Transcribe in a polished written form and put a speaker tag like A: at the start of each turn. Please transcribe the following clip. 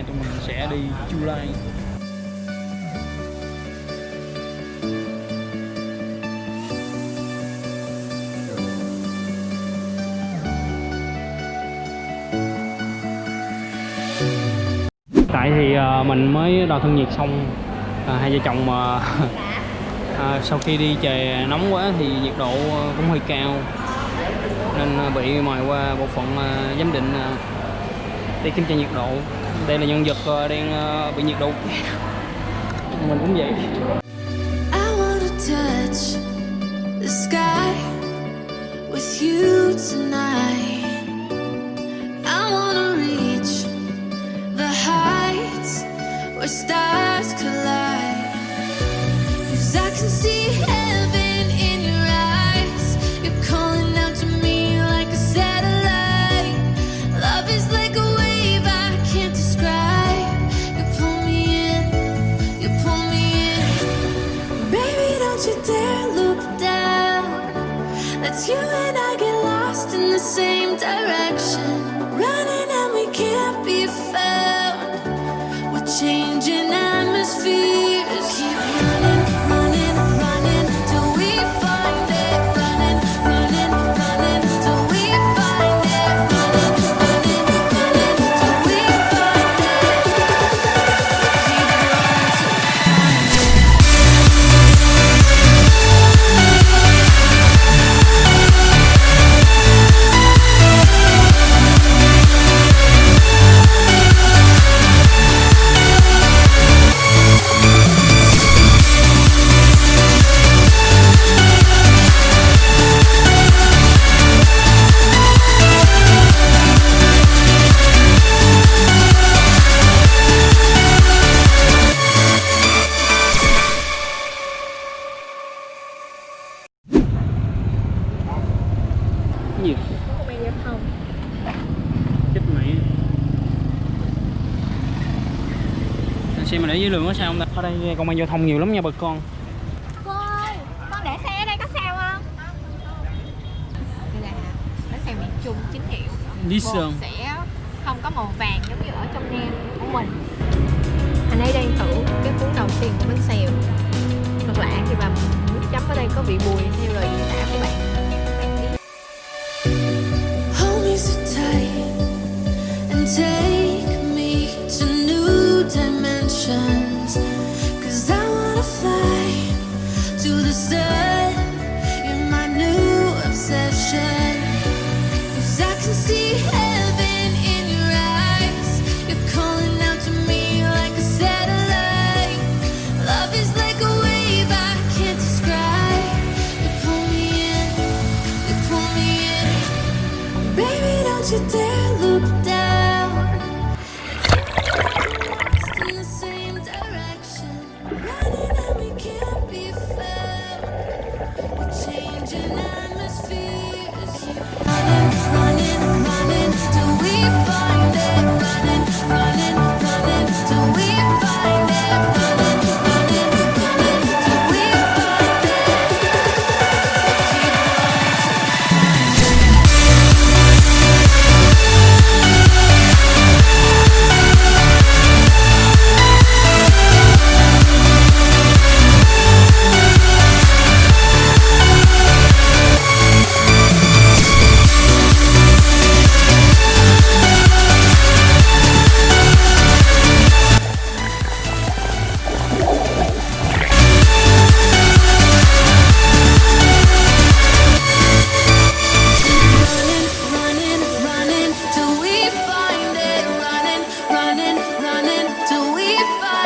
A: tụi mình sẽ đi Chu Lai. Tại thì mình mới đo thân nhiệt xong, hai vợ chồng sau khi đi trời nóng quá thì nhiệt độ cũng hơi cao nên bị mời qua bộ phận giám định để kiểm tra nhiệt độ. Đây là nhân vật đang bị nhiệt độ mình cũng vậy.
B: Where stars collide, 'cause I can see heaven in your eyes. You're calling out to me like a satellite. Love is like a wave I can't describe. You pull me in, you pull me in. Baby, don't you dare look down. Let's you and I get lost in the same direction. Running and we can't be found. Changing atmospheres, keep running, running, running till we find it. Running, running, running till we find it. Running, running, running till we find it. Keep running till
A: gì? Chết mẹ. Xe mà để dưới đường có sao không ta? Ở đây công an giao thông nhiều lắm nha bà con.
C: Cô ơi, con để xe ở đây có sao không? Đây là bánh xèo miền Trung chính hiệu. Bột sẽ không có màu vàng giống như ở trong nem của mình. Anh ấy đang thử cái cuốn đầu tiên của bánh xèo. Thật lạ khi mà nước chấm ở đây có vị bùi theo lời diễn tả của bạn.
B: take me to new dimensions, 'cause I wanna fly to the sun. You're my new obsession, 'cause I can see heaven in your eyes. You're calling out to me like a satellite. Love is like a wave I can't describe. You pull me in, you pull me in. Baby, don't you dare look down. Till we find